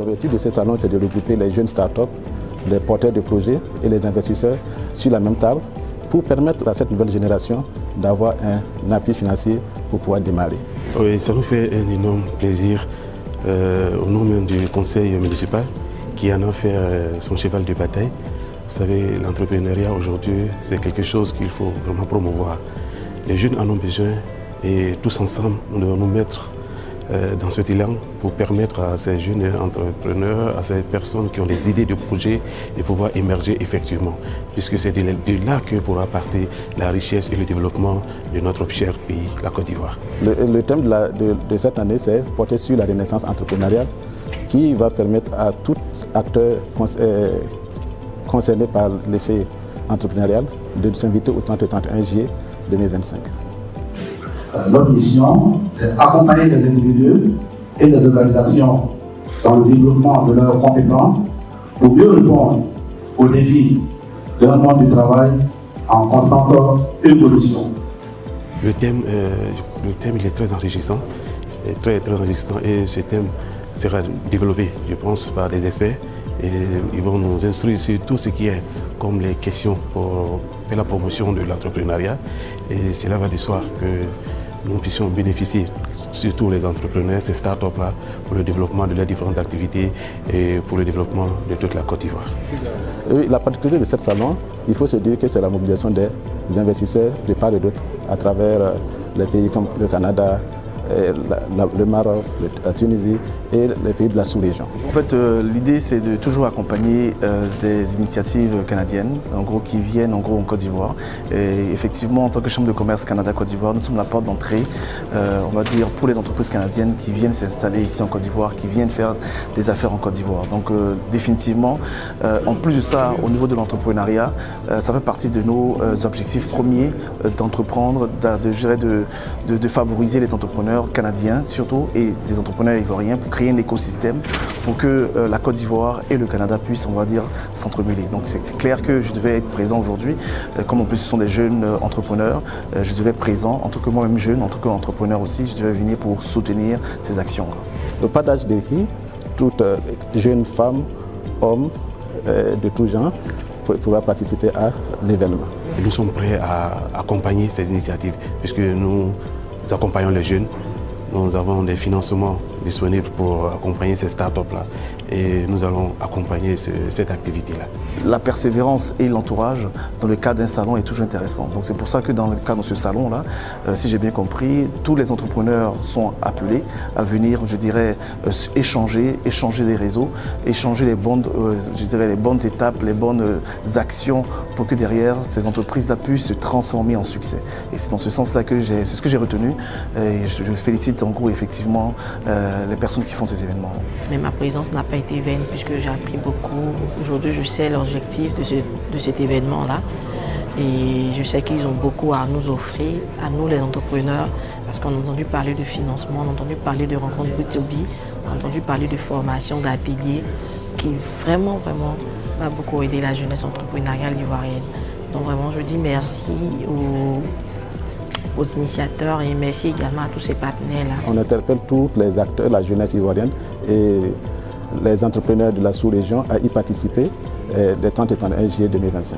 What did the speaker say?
L'objectif de ce salon, c'est de regrouper les jeunes startups, les porteurs de projets et les investisseurs sur la même table pour permettre à cette nouvelle génération d'avoir un appui financier pour pouvoir démarrer. Oui, ça nous fait un énorme plaisir au nom même du conseil municipal qui en a fait son cheval de bataille. Vous savez, l'entrepreneuriat aujourd'hui, c'est quelque chose qu'il faut vraiment promouvoir. Les jeunes en ont besoin et tous ensemble, nous devons nous mettre dans cet élan pour permettre à ces jeunes entrepreneurs, à ces personnes qui ont des idées de projets de pouvoir émerger effectivement, puisque c'est de là que pourra partir la richesse et le développement de notre cher pays, la Côte d'Ivoire. Le thème de cette année, c'est porter sur la renaissance entrepreneuriale qui va permettre à tout acteur concerné par l'effet entrepreneurial de s'inviter au 30-31 juillet 2025. Notre mission, c'est accompagner les individus et les organisations dans le développement de leurs compétences pour mieux répondre aux défis d'un monde du travail en constante évolution. Le thème il est très enrichissant, très enrichissant, et ce thème sera développé, je pense, par des experts. Et ils vont nous instruire sur tout ce qui est comme les questions pour faire la promotion de l'entrepreneuriat. Et cela va de soi que nous puissions bénéficier, surtout les entrepreneurs, ces startups-là, pour le développement de leurs différentes activités et pour le développement de toute la Côte d'Ivoire. La particularité de ce salon, il faut se dire que c'est la mobilisation des investisseurs de part et d'autre à travers les pays comme le Canada, le Maroc, la Tunisie et les pays de la sous-région. En fait, l'idée c'est de toujours accompagner des initiatives canadiennes, en gros qui viennent en Côte d'Ivoire. Et effectivement, en tant que Chambre de commerce Canada-Côte d'Ivoire, nous sommes la porte d'entrée, on va dire, pour les entreprises canadiennes qui viennent s'installer ici en Côte d'Ivoire, qui viennent faire des affaires en Côte d'Ivoire. Donc définitivement, en plus de ça, au niveau de l'entrepreneuriat, ça fait partie de nos objectifs premiers d'entreprendre, de favoriser les entrepreneurs canadiens surtout et des entrepreneurs ivoiriens pour créer un écosystème pour que la Côte d'Ivoire et le Canada puissent, on va dire, s'entremêler. Donc c'est clair que je devais être présent aujourd'hui, comme en plus ce sont des jeunes entrepreneurs, je devais être présent en tant que moi-même jeune, en tant qu'entrepreneur aussi, je devais venir pour soutenir ces actions. Le partage des qui, toute jeune femme, homme de tout genre pourra participer à l'événement. Nous sommes prêts à accompagner ces initiatives puisque nous accompagnons les jeunes. Nous avons des financements disponibles pour accompagner ces startups-là et nous allons accompagner cette activité-là. La persévérance et l'entourage dans le cadre d'un salon est toujours intéressant. Donc c'est pour ça que dans le cadre de ce salon-là, si j'ai bien compris, tous les entrepreneurs sont appelés à venir, je dirais, échanger les réseaux, échanger les bonnes, les bonnes étapes, les bonnes actions pour que derrière ces entreprises-là puissent se transformer en succès. Et c'est dans ce sens-là que c'est ce que j'ai retenu et je félicite en gros effectivement les personnes qui font ces événements. Mais ma présence n'a pas été vaine puisque j'ai appris beaucoup. Aujourd'hui, je sais l'objectif de cet événement-là et je sais qu'ils ont beaucoup à nous offrir, à nous les entrepreneurs, parce qu'on a entendu parler de financement, on a entendu parler de rencontres B2B, on a entendu parler de formation, d'ateliers qui vraiment va beaucoup aider la jeunesse entrepreneuriale ivoirienne. Donc vraiment, je dis merci aux initiateurs et merci également à tous ces partenaires-là. On interpelle tous les acteurs, la jeunesse ivoirienne et les entrepreneurs de la sous-région à y participer le 30 et 31 juillet 2025.